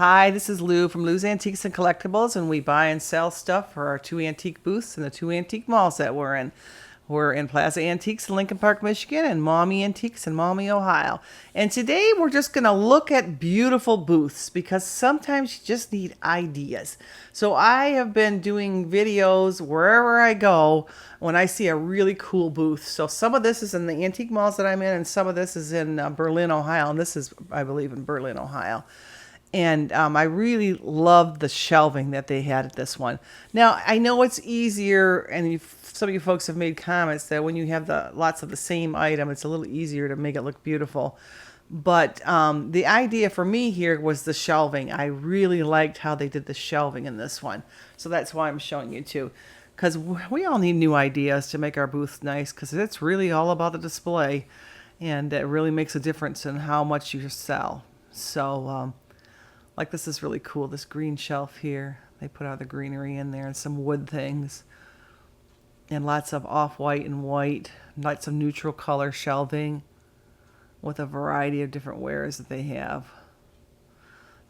Hi, this is Lou from Lou's Antiques and Collectibles, and we buy and sell stuff for our two antique booths and the two antique malls that we're in. We're in Plaza Antiques in Lincoln Park, Michigan, and Maumee Antiques in Maumee, Ohio. And today we're just going to look at beautiful booths because sometimes you just need ideas. So I have been doing videos wherever I go when I see a really cool booth. So some of this is in the antique malls that I'm in, and some of this is in Berlin, Ohio. And this is, I believe, in Berlin, Ohio. And I really loved the shelving that they had at this one. Now, I know it's easier, and some of you folks have made comments that when you have lots of the same item, it's a little easier to make it look beautiful. But the idea for me here was the shelving. I really liked how they did the shelving in this one. So that's why I'm showing you too. Because we all need new ideas to make our booths nice, because it's really all about the display. And it really makes a difference in how much you sell. So... like this is really cool, this green shelf here. They put all the greenery in there and some wood things. And lots of off-white and white, lots of neutral color shelving with a variety of different wares that they have.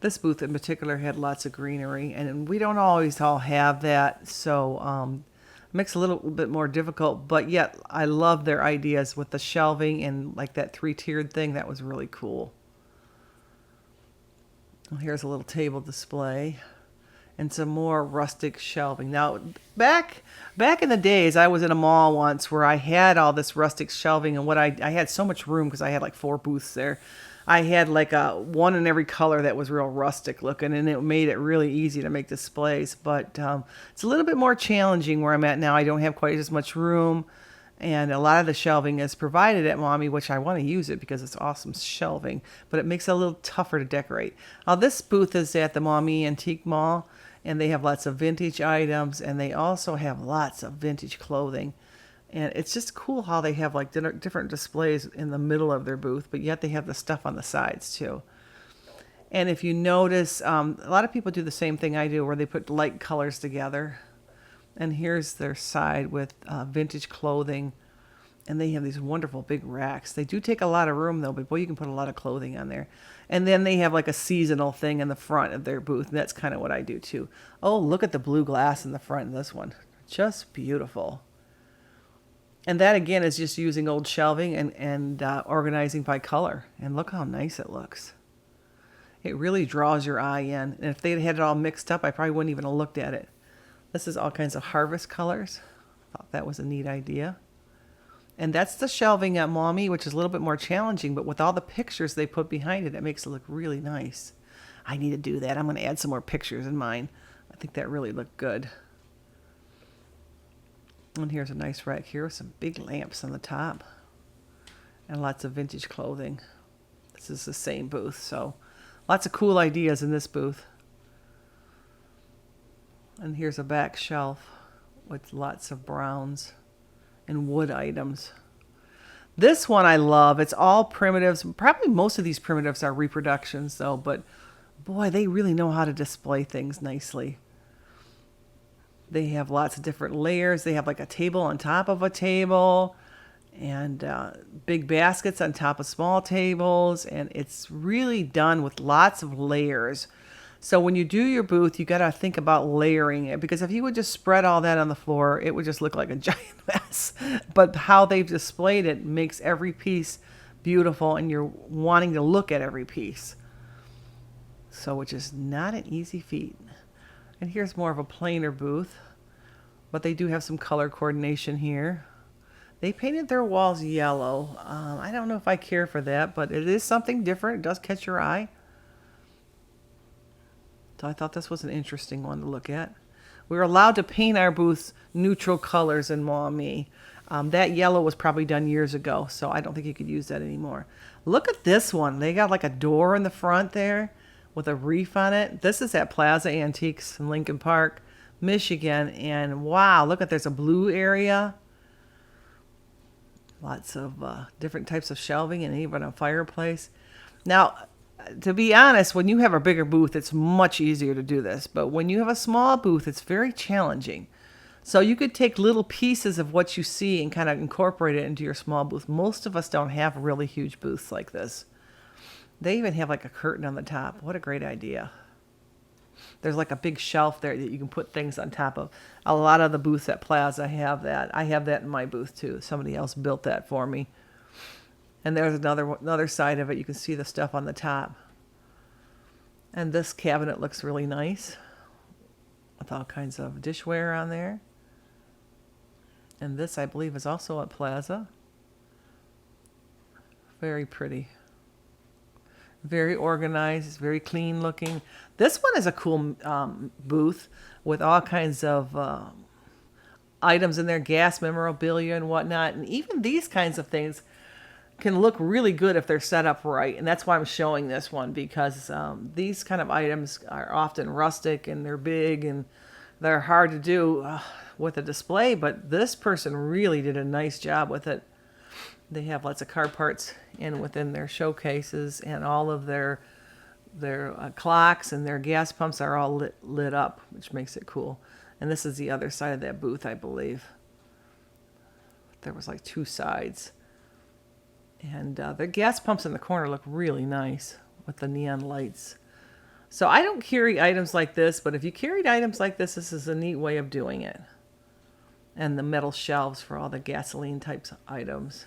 This booth in particular had lots of greenery, and we don't always all have that, so it makes it a little bit more difficult, but yet I love their ideas with the shelving and like that three-tiered thing. That was really cool. Well, here's a little table display and some more rustic shelving. Now, back in the days, I was in a mall once where I had all this rustic shelving, and I had so much room because I had like 4 booths there. I had like one in every color that was real rustic looking, and it made it really easy to make displays. But it's a little bit more challenging where I'm at now. I don't have quite as much room. And a lot of the shelving is provided at Maumee, which I want to use it because it's awesome shelving, but it makes it a little tougher to decorate. Now, this booth is at the Maumee Antique Mall, and they have lots of vintage items, and they also have lots of vintage clothing. And it's just cool how they have like different displays in the middle of their booth, but yet they have the stuff on the sides too. And if you notice, a lot of people do the same thing I do, where they put light colors together. And here's their side with vintage clothing. And they have these wonderful big racks. They do take a lot of room, though, but boy, you can put a lot of clothing on there. And then they have like a seasonal thing in the front of their booth. And that's kind of what I do, too. Oh, look at the blue glass in the front of this one. Just beautiful. And that, again, is just using old shelving and organizing by color. And look how nice it looks. It really draws your eye in. And if they had it all mixed up, I probably wouldn't even have looked at it. This is all kinds of harvest colors. Thought that was a neat idea. And that's the shelving at Maumee, which is a little bit more challenging, but with all the pictures they put behind it, it makes it look really nice. I need to do that. I'm going to add some more pictures in mine. I think that really looked good. And here's a nice rack here with some big lamps on the top. And lots of vintage clothing. This is the same booth, so lots of cool ideas in this booth. And here's a back shelf with lots of browns and wood items. This one I love. It's all primitives. Probably most of these primitives are reproductions, though, but boy, they really know how to display things nicely. They have lots of different layers. They have like a table on top of a table, and big baskets on top of small tables, and it's really done with lots of layers. So when you do your booth, you got to think about layering it, because if you would just spread all that on the floor, it would just look like a giant mess. But how they've displayed it makes every piece beautiful, and you're wanting to look at every piece. So, which is not an easy feat. And here's more of a plainer booth, but they do have some color coordination here. They painted their walls yellow. I don't know if I care for that, but it is something different. It does catch your eye. So I thought this was an interesting one to look at. We were allowed to paint our booths neutral colors in Maumee. That yellow was probably done years ago, so I don't think you could use that anymore. Look at this one. They got like a door in the front there with a reef on it. This is at Plaza Antiques in Lincoln Park, Michigan. And wow, look at, there's a blue area. Lots of different types of shelving and even a fireplace. Now, to be honest, when you have a bigger booth, it's much easier to do this. But when you have a small booth, it's very challenging. So you could take little pieces of what you see and kind of incorporate it into your small booth. Most of us don't have really huge booths like this. They even have like a curtain on the top. What a great idea. There's like a big shelf there that you can put things on top of. A lot of the booths at Plaza have that. I have that in my booth too. Somebody else built that for me. And there's another side of it. You can see the stuff on the top. And this cabinet looks really nice with all kinds of dishware on there. And this, I believe, is also at Plaza. Very pretty. Very organized, very clean looking. This one is a cool booth with all kinds of items in there, gas memorabilia and whatnot. And even these kinds of things can look really good if they're set up right. And that's why I'm showing this one, because these kind of items are often rustic and they're big and they're hard to do with a display. But this person really did a nice job with it. They have lots of car parts within their showcases, and all of their clocks and their gas pumps are all lit up, which makes it cool. And this is the other side of that booth, I believe. There was like two sides. And the gas pumps in the corner look really nice with the neon lights. So I don't carry items like this, but if you carried items like this is a neat way of doing it. And the metal shelves for all the gasoline types of items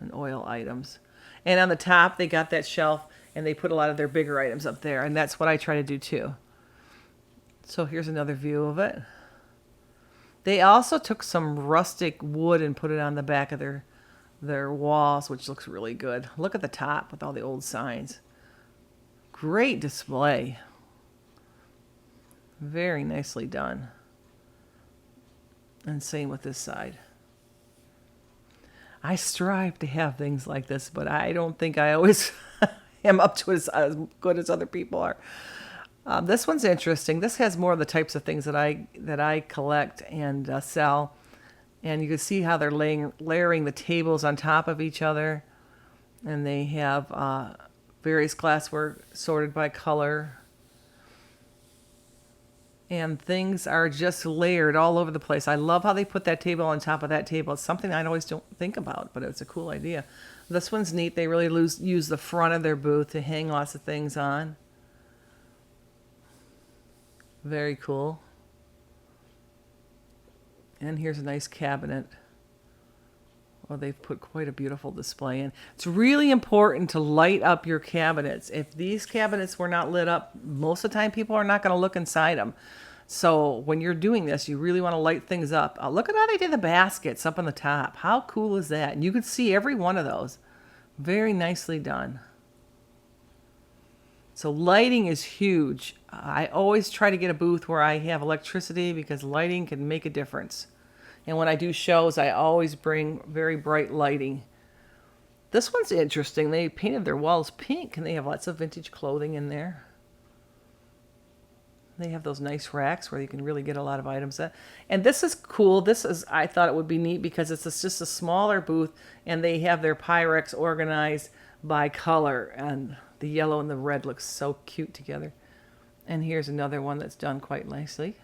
and oil items. And on the top, they got that shelf, and they put a lot of their bigger items up there, and that's what I try to do too. So here's another view of it. They also took some rustic wood and put it on the back of their walls, which looks really good. Look at the top with all the old signs. Great display. Very nicely done. And same with this side. I strive to have things like this, but I don't think I always am up to it as good as other people are. This one's interesting. This has more of the types of things that I collect and sell. And you can see how they're layering the tables on top of each other. And they have various glassware sorted by color. And things are just layered all over the place. I love how they put that table on top of that table. It's something I always don't think about, but it's a cool idea. This one's neat. They really use the front of their booth to hang lots of things on. Very cool. And here's a nice cabinet. Well, they've put quite a beautiful display in. It's really important to light up your cabinets. If these cabinets were not lit up, most of the time people are not going to look inside them. So when you're doing this, you really want to light things up. Look at how they did the baskets up on the top. How cool is that? And you can see every one of those. Very nicely done. So lighting is huge. I always try to get a booth where I have electricity because lighting can make a difference. And when I do shows, I always bring very bright lighting. This one's interesting. They painted their walls pink, and they have lots of vintage clothing in there. They have those nice racks where you can really get a lot of items at. And this is cool. I thought it would be neat because it's just a smaller booth, and they have their Pyrex organized by color. And the yellow and the red looks so cute together. And here's another one that's done quite nicely.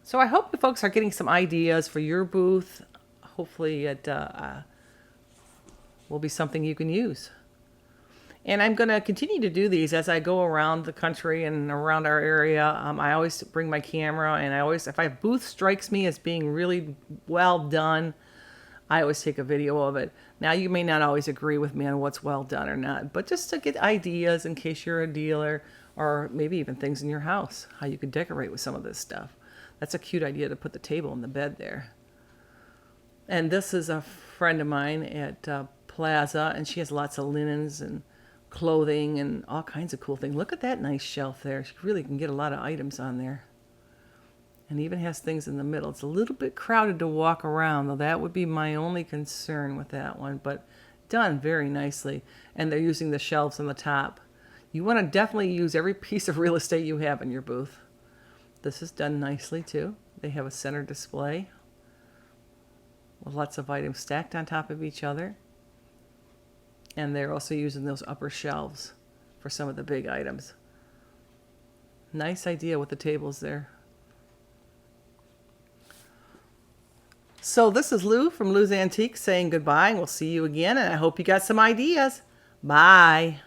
So I hope you folks are getting some ideas for your booth. Hopefully it will be something you can use. And I'm going to continue to do these as I go around the country and around our area. I always bring my camera, and if a booth strikes me as being really well done, I always take a video of it. Now, you may not always agree with me on what's well done or not, but just to get ideas in case you're a dealer, or maybe even things in your house, how you can decorate with some of this stuff. That's a cute idea to put the table in the bed there. And this is a friend of mine at Plaza, and she has lots of linens and clothing and all kinds of cool things. Look at that nice shelf there. She really can get a lot of items on there. And even has things in the middle. It's a little bit crowded to walk around, though that would be my only concern with that one. But done very nicely. And they're using the shelves on the top. You want to definitely use every piece of real estate you have in your booth. This is done nicely too. They have a center display with lots of items stacked on top of each other. And they're also using those upper shelves for some of the big items. Nice idea with the tables there. So this is Lou from Lou's Antiques saying goodbye, and we'll see you again, and I hope you got some ideas. Bye.